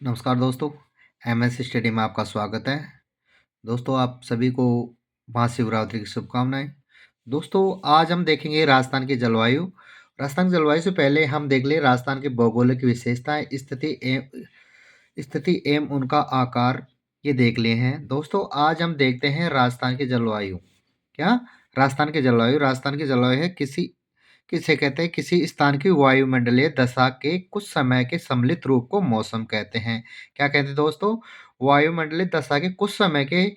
नमस्कार दोस्तों, MS study में आपका स्वागत है। दोस्तों, आप सभी को महाशिवरात्रि की शुभकामनाएं। दोस्तों, आज हम देखेंगे राजस्थान की जलवायु। राजस्थान की जलवायु से पहले हम देख लें राजस्थान की भौगोलिक विशेषताएं, स्थिति एवं उनका आकार, ये देख लिए हैं। दोस्तों, आज हम देखते हैं राजस्थान की जलवायु। क्या? राजस्थान की जलवायु है किसे कहते हैं? किसी स्थान की वायुमंडलीय दशा के कुछ समय के सम्मिलित रूप को मौसम कहते हैं। क्या कहते हैं दोस्तों? वायुमंडलीय दशा के कुछ समय के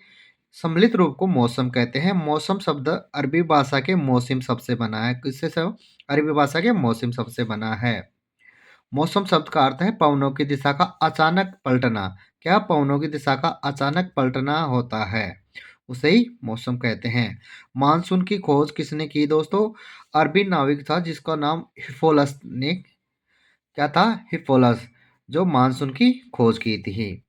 सम्मिलित रूप को मौसम कहते हैं। मौसम शब्द अरबी भाषा के मौसम शब्द से बना है। किससे सब? अरबी भाषा के मौसम शब्द से बना है। मौसम शब्द का अर्थ है पवनों की दिशा का अचानक पलटना। क्या? पवनों की दिशा का अचानक पलटना होता है, उसे ही मौसम कहते हैं। मानसून की खोज किसने की दोस्तों? अरबी नाविक था जिसका नाम हिप्पोलस ने, क्या था? हिप्पोलस, जो मानसून की खोज की थी।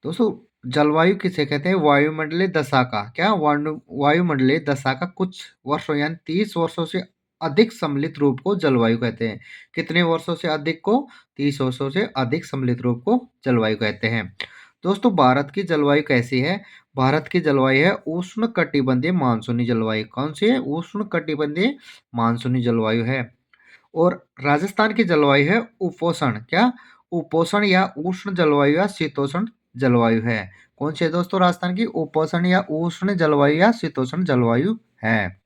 दोस्तों, जलवायु किसे कहते हैं? वायुमंडलीय दशा का, क्या? वायुमंडलीय दशा का कुछ वर्षों यानी 30 वर्षों से अधिक सम्मिलित रूप को जलवायु कहते हैं। कितने वर्षों से अधिक को? 30 वर्षों से अधिक सम्मिलित रूप को जलवायु कहते हैं। दोस्तों, भारत की जलवायु कैसी है? भारत की जलवायु है उष्ण कटिबंधीय मानसूनी जलवायु। कौन सी है? उष्ण कटिबंधीय मानसूनी जलवायु है। और राजस्थान की जलवायु है उपोष्ण। क्या? उपोष्ण या उष्ण जलवायु या शीतोष्ण जलवायु है। कौन सी है दोस्तों? राजस्थान की उपोष्ण या उष्ण जलवायु या शीतोष्ण जलवायु है।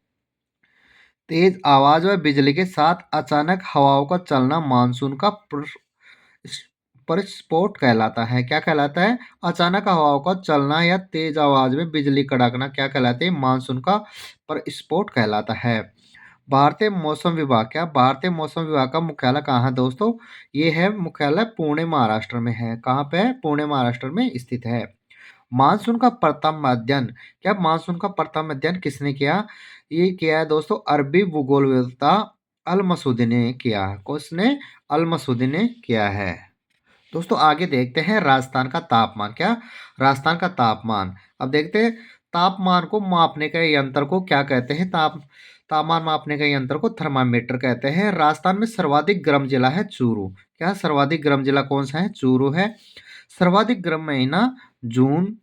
तेज आवाज व बिजली के साथ अचानक हवाओं का चलना मानसून का परिस्फोट कहलाता है। क्या कहलाता है? अचानक हवाओं का चलना या तेज आवाज में बिजली कड़कना क्या कहलाते हैं? मानसून का परिस्फोट कहलाता है। भारतीय मौसम विभाग, क्या? भारतीय मौसम विभाग का मुख्यालय कहाँ है दोस्तों? ये है मुख्यालय पुणे महाराष्ट्र में है। कहाँ पे है? पुणे महाराष्ट्र में स्थित है। मानसून का प्रथम अध्ययन, क्या? मानसून का प्रथम अध्ययन किसने किया? ये किया है दोस्तों अरबी भूगोलवेत्ता अल मसूदी ने किया। किसने? अल मसूदी ने किया है। दोस्तों, आगे देखते हैं राजस्थान का तापमान। क्या? राजस्थान का तापमान। अब देखते हैं तापमान को मापने के यंत्र को क्या कहते हैं? तापमान मापने के यंत्र को थर्मामीटर कहते हैं। राजस्थान में सर्वाधिक गर्म जिला है चूरू। क्या? सर्वाधिक गर्म जिला कौन सा है? चूरू है। सर्वाधिक गर्म महीना जून।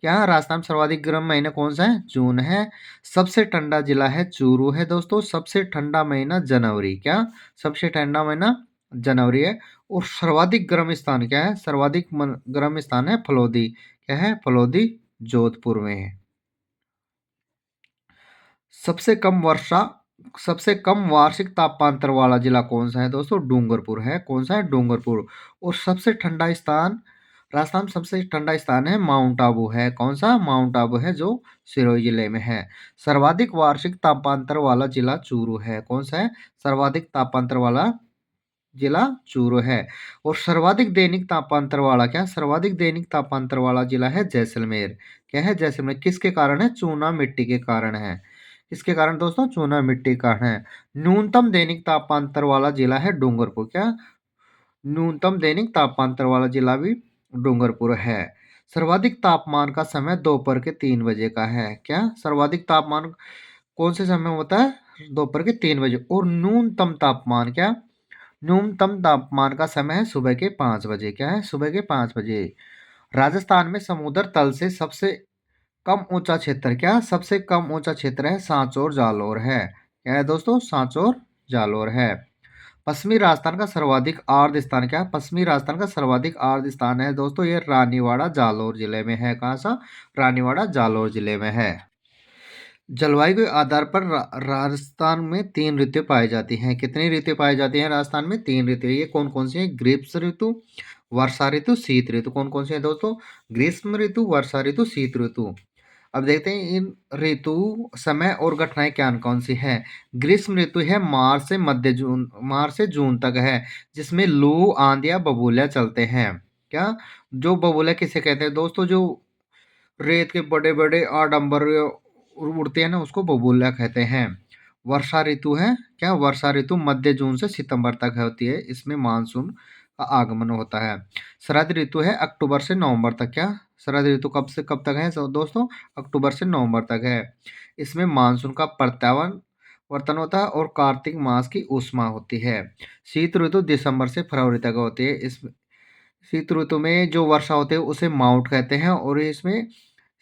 क्या? राजस्थान में सर्वाधिक गर्म महीना कौन सा है? जून है। सबसे ठंडा जिला है चूरू है दोस्तों। सबसे ठंडा महीना जनवरी। क्या? सबसे ठंडा महीना जनवरी है। और सर्वाधिक गर्म स्थान क्या है? सर्वाधिक गर्म स्थान है फलोदी। क्या है? फलोदी जोधपुर में है। सबसे कम वर्षा सबसे कम वार्षिक तापांतर वाला जिला कौन सा है दोस्तों? डूंगरपुर है। कौन सा है? डूंगरपुर। और सबसे ठंडा स्थान, राजस्थान में सबसे ठंडा स्थान है माउंट आबू है। कौन सा? माउंट आबू है, जो सिरोही जिले में है। सर्वाधिक वार्षिक तापांतर वाला जिला चूरू है। कौन सा है? सर्वाधिक तापांतर वाला जिला चूरू है। और सर्वाधिक दैनिक तापांतर वाला, क्या? सर्वाधिक दैनिक तापांतर वाला जिला है जैसलमेर। क्या है? जैसलमेर। किसके कारण है? चूना मिट्टी के कारण है। किसके कारण दोस्तों? चूना मिट्टी के कारण है। न्यूनतम दैनिक तापांतर वाला जिला है डूंगरपुर। क्या? न्यूनतम दैनिक तापांतर वाला जिला भी डूंगरपुर है। सर्वाधिक तापमान का समय दोपहर के 3 बजे का है। क्या? सर्वाधिक तापमान कौन से समय होता है? दोपहर के 3 बजे। और न्यूनतम तापमान, क्या? न्यूनतम तापमान का समय है सुबह के 5 बजे। क्या है? सुबह के 5 बजे। राजस्थान में समुद्र तल से सबसे कम ऊंचा क्षेत्र, क्या? सबसे कम ऊंचा क्षेत्र है सांचौर जालौर है। क्या है दोस्तों? सांचौर जालौर है। पश्चिमी राजस्थान का सर्वाधिक आर्द्र स्थान, क्या? पश्चिमी राजस्थान का सर्वाधिक आर्द्र स्थान है दोस्तों ये रानीवाड़ा जालौर जिले में है। कहाँ सा? रानीवाड़ा जालौर जिले में है। जलवायु के आधार पर राजस्थान में 3 ऋतु पाई जाती हैं। कितनी ऋतु पाई जाती हैं राजस्थान में? 3 ऋतु। ये कौन कौन सी है? ग्रीष्म ऋतु, वर्षा ऋतु, शीत ऋतु। कौन कौन सी है दोस्तों? ग्रीष्म ऋतु, वर्षा ऋतु, शीत ऋतु। अब देखते हैं इन ऋतु समय और घटनाएं क्या कौन सी है। ग्रीष्म ऋतु है मार्च से जून तक है, जिसमें लू, आंधियां, बबूलियां चलते हैं। क्या? जो बबूले किसे कहते हैं दोस्तों? जो रेत के बड़े बड़े आडंबर उड़ते हैं ना, उसको बबूला कहते हैं। वर्षा ऋतु है, क्या? वर्षा ऋतु मध्य जून से सितंबर तक होती है। इसमें मानसून का आगमन होता है। शरद ऋतु है अक्टूबर से नवंबर तक। क्या? शरद ऋतु कब से कब तक है दोस्तों? अक्टूबर से नवंबर तक है। इसमें मानसून का वर्तन होता है और कार्तिक मास की ऊष्मा होती है। शीत ऋतु दिसंबर से फरवरी तक होती है। शीत ऋतु में जो वर्षा होती है उसे माउंट कहते हैं, और इसमें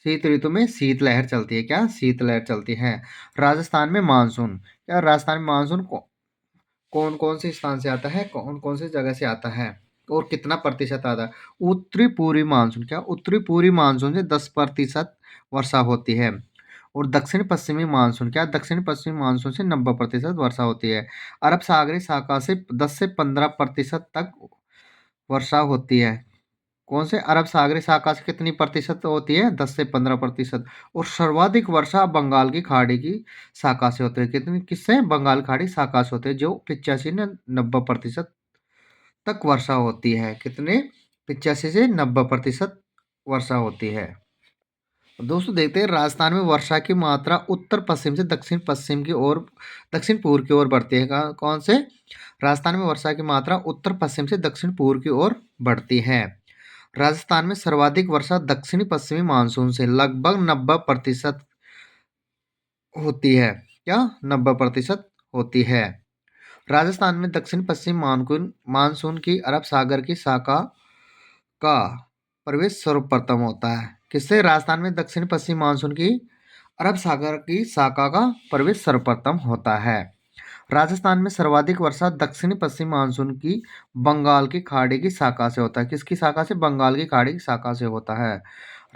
शीत ऋतु में शीतलहर चलती है। क्या? शीतलहर चलती है। राजस्थान में मानसून। क्या? राजस्थान में मानसून कौन कौन से स्थान से आता है, कौन कौन से जगह से आता है, और कितना प्रतिशत आता है? उत्तरी पूर्वी मानसून। क्या? उत्तरी पूर्वी मानसून से 10% वर्षा होती है। और दक्षिण पश्चिमी मानसून। क्या? दक्षिण पश्चिमी मानसून से 90% वर्षा होती है। अरब सागरीय शाखा से 10 से 15% तक वर्षा होती है। कौन से? अरब सागरीय शाखा से कितनी प्रतिशत होती है? 10 से 15%। और सर्वाधिक वर्षा बंगाल की खाड़ी की शाखा से होती है। कितनी? किससे? बंगाल खाड़ी शाखा से होती है, जो 85 ने 90% तक वर्षा होती है। कितने? 85 से 90% वर्षा होती है। दोस्तों देखते हैं, राजस्थान में वर्षा की मात्रा उत्तर पश्चिम से दक्षिण पश्चिम की ओर, दक्षिण पूर्व की ओर बढ़ती है। कौन से? राजस्थान में वर्षा की मात्रा उत्तर पश्चिम से दक्षिण पूर्व की ओर बढ़ती है। राजस्थान में सर्वाधिक वर्षा दक्षिणी पश्चिमी मानसून से लगभग 90% होती है। क्या? 90% होती है। राजस्थान में दक्षिण पश्चिम मानसून मानसून की अरब सागर की शाखा का प्रवेश सर्वप्रथम होता है। किससे? राजस्थान में दक्षिण पश्चिम मानसून की अरब सागर की शाखा का प्रवेश सर्वप्रथम होता है। राजस्थान में सर्वाधिक वर्षा दक्षिणी पश्चिम मानसून की बंगाल की खाड़ी की शाखा से होता है। किसकी शाखा से? बंगाल की खाड़ी की शाखा से होता है।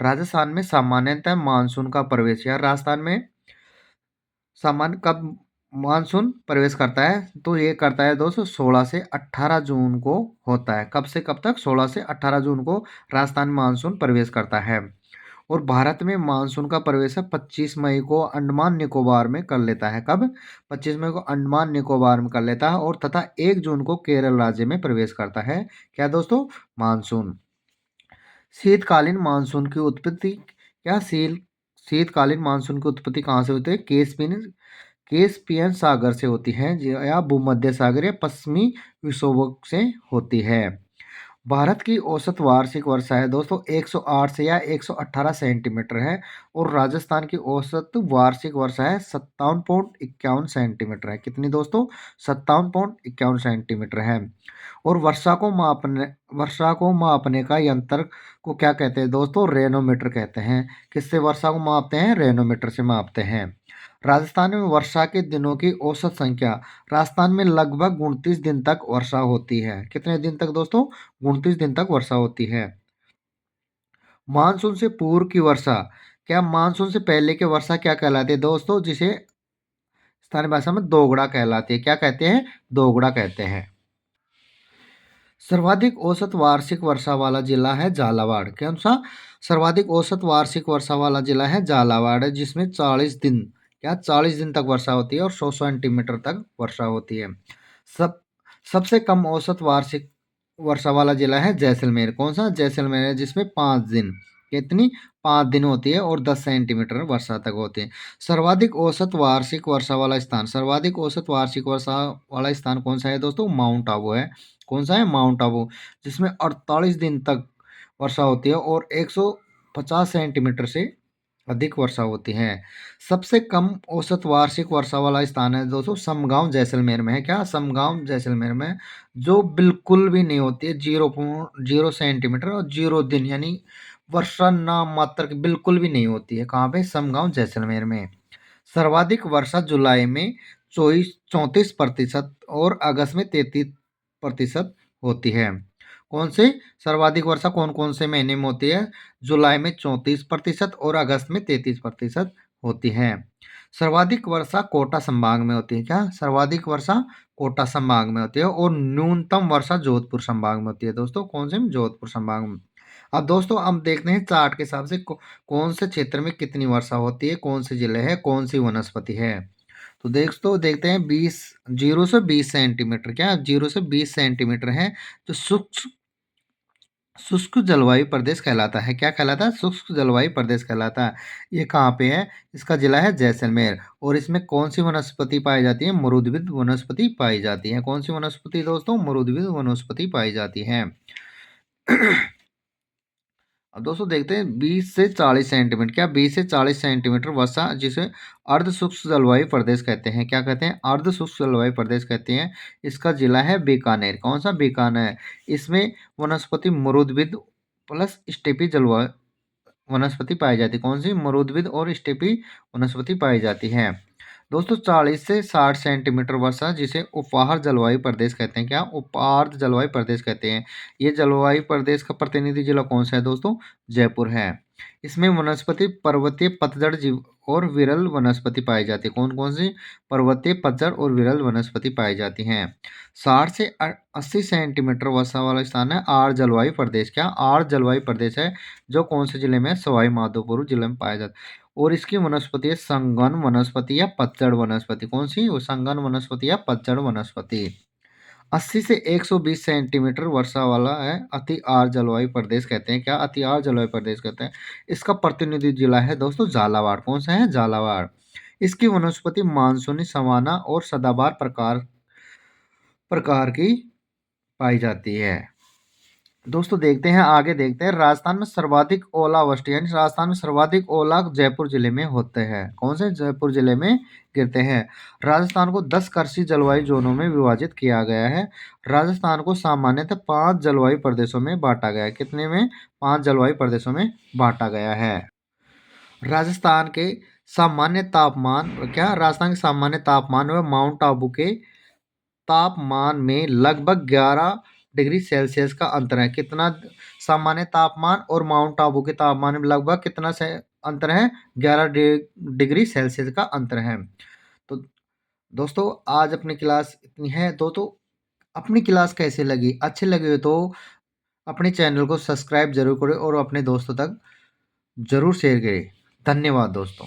राजस्थान में सामान्यतः मानसून का प्रवेश, या राजस्थान में सामान्य कब मानसून प्रवेश करता है? तो ये करता है दोस्तों 16 से 18 जून को होता है। कब से कब तक? 16 से 18 जून को राजस्थान में मानसून प्रवेश करता है। और भारत में मानसून का प्रवेश 25 मई को अंडमान निकोबार में कर लेता है। कब? 25 मई को अंडमान निकोबार में कर लेता है, और तथा 1 जून को केरल राज्य में प्रवेश करता है। क्या दोस्तों? मानसून। शीतकालीन मानसून की उत्पत्ति। क्या? शीतकालीन मानसून की उत्पत्ति कहाँ से होती है? केस्पियन सागर से होती है, या भूमध्य सागर या पश्चिमी विक्षोभ से होती है। भारत की औसत वार्षिक वर्षा है दोस्तों 108 से या 118 सेंटीमीटर है। और राजस्थान की औसत वार्षिक वर्षा है 57.51 सेंटीमीटर है। कितनी दोस्तों? 57.51 सेंटीमीटर है। और वर्षा को मापने का यंत्र को क्या कहते हैं दोस्तों? रेनोमीटर कहते हैं। किससे वर्षा को मापते हैं? रेनोमीटर से मापते हैं। राजस्थान में वर्षा के दिनों की औसत संख्या। राजस्थान में लगभग 29 दिन तक वर्षा होती है। कितने दिन तक दोस्तों? 29 दिन तक वर्षा होती है। मानसून से पूर्व की वर्षा। क्या? मानसून से पहले की वर्षा क्या कहलाती है दोस्तों? जिसे स्थानीय भाषा में दोगड़ा कहलाती है। क्या कहते हैं? दोगड़ा कहते हैं। सर्वाधिक औसत वार्षिक वर्षा वाला जिला है झालावाड़। कौन सा? सर्वाधिक औसत वार्षिक वर्षा वाला जिला है झालावाड़, जिसमें 40 दिन, क्या 40 दिन तक वर्षा होती है, और 100 सेंटीमीटर तक वर्षा होती है। सब सबसे कम औसत वार्षिक वर्षा वाला जिला है जैसलमेर। कौन सा? जैसलमेर है, जिसमें 5 दिन, कितनी? 5 दिन होती है, और 10 सेंटीमीटर वर्षा तक होती है। सर्वाधिक औसत वार्षिक वर्षा वाला स्थान। सर्वाधिक औसत वार्षिक वर्षा वाला स्थान कौन सा है दोस्तों? माउंट आबू है। कौन सा है? माउंट आबू, जिसमें 48 दिन तक वर्षा होती है, और 150 सेंटीमीटर से अधिक वर्षा होती है। सबसे कम औसत वार्षिक वर्षा वाला स्थान है दोस्तों समगांव जैसलमेर में है। क्या? समगांव जैसलमेर में, जो बिल्कुल भी नहीं होती है, 0.0 सेंटीमीटर और 0 दिन, यानी वर्षा नाम मात्र की बिल्कुल भी नहीं होती है। कहाँ पे? समगांव जैसलमेर में। सर्वाधिक वर्षा जुलाई में 34% और अगस्त में 33% होती है। कौन से? सर्वाधिक वर्षा कौन कौन से महीने में होती है? जुलाई में 34% और अगस्त में 33% होती है। सर्वाधिक वर्षा कोटा संभाग में होती है। क्या? सर्वाधिक वर्षा कोटा संभाग में होती है, और न्यूनतम वर्षा जोधपुर संभाग में होती है दोस्तों। कौन से में? जोधपुर संभाग में। अब दोस्तों हम देखते हैं चार्ट के हिसाब से कौन से क्षेत्र में कितनी वर्षा होती है, कौन से जिले है, कौन सी वनस्पति है। तो देखते हैं 0 से 20 सेंटीमीटर। क्या? 0 से 20 सेंटीमीटर है, जो शुष्क शुष्क जलवायु प्रदेश कहलाता है। क्या कहलाता है? शुष्क जलवायु प्रदेश कहलाता है। ये कहाँ पे है? इसका जिला है जैसलमेर। और इसमें कौन सी वनस्पति पाई जाती है? मरुद्भिद वनस्पति पाई जाती है। कौन सी वनस्पति दोस्तों? मरुद्भिद वनस्पति पाई जाती है। अब दोस्तों देखते हैं 20 से 40 सेंटीमीटर, क्या 20 से 40 सेंटीमीटर वर्षा जिसे अर्ध शुष्क जलवायु प्रदेश कहते हैं। क्या कहते हैं? अर्ध शुष्क जलवायु प्रदेश कहते हैं। इसका जिला है बीकानेर। कौन सा? बीकानेर। इसमें वनस्पति मरुद्भिद प्लस स्टेपी जलवायु वनस्पति पाई जाती है। कौन सी? मरुद्भिद और स्टेपी वनस्पति पाई जाती है। दोस्तों 40 से 60 सेंटीमीटर वर्षा जिसे उपहार जलवायु प्रदेश कहते हैं। क्या? उपहार जलवायु प्रदेश कहते हैं। ये जलवायु प्रदेश का प्रतिनिधि जिला कौन सा है दोस्तों? जयपुर है। इसमें वनस्पति पर्वतीय पतझड़ जीव और विरल वनस्पति पाई जाती है। कौन कौन सी? पर्वतीय पतझड़ और विरल वनस्पति पाई जाती हैं। 60 से 80 सेंटीमीटर वर्षा वाला स्थान है आर जलवायु प्रदेश। क्या? आर जलवायु प्रदेश है, जो कौन से जिले में? सवाई माधोपुर जिले में पाया जाता है। और इसकी वनस्पति है संगन वनस्पति या पतझड़ वनस्पति। कौन सी? वो संगन वनस्पति या पतझड़ वनस्पति। 80 से 120 सेंटीमीटर वर्षा वाला है अति आर्द्र जलवायु प्रदेश कहते हैं। क्या? अति आर्द्र जलवायु प्रदेश कहते हैं। इसका प्रतिनिधि जिला है दोस्तों झालावाड़। कौन सा है? झालावाड़। इसकी वनस्पति मानसूनी सवाना और सदाबहार प्रकार प्रकार की पाई जाती है। दोस्तों देखते हैं, आगे देखते हैं। राजस्थान में सर्वाधिक ओलावृष्टि, यानी राजस्थान में सर्वाधिक ओला जयपुर जिले में होते हैं। कौन से? जयपुर जिले में गिरते हैं। राजस्थान को 10 कृषि जलवायु जोनों में विभाजित किया गया है। राजस्थान को सामान्यतः 5 जलवायु प्रदेशों में बांटा गया है। कितने में? 5 जलवायु प्रदेशों में बांटा गया है। राजस्थान के सामान्य तापमान, क्या? राजस्थान के सामान्य तापमान व माउंट आबू के तापमान में लगभग 11 डिग्री सेल्सियस का अंतर है। कितना सामान्य तापमान और माउंट आबू के तापमान में लगभग कितना से अंतर है? 11 डिग्री सेल्सियस का अंतर है। तो दोस्तों आज अपनी क्लास इतनी है। दोस्तों अपनी क्लास कैसे लगी? अच्छी लगी हो तो अपने चैनल को सब्सक्राइब जरूर करें और अपने दोस्तों तक जरूर शेयर करें। धन्यवाद दोस्तों।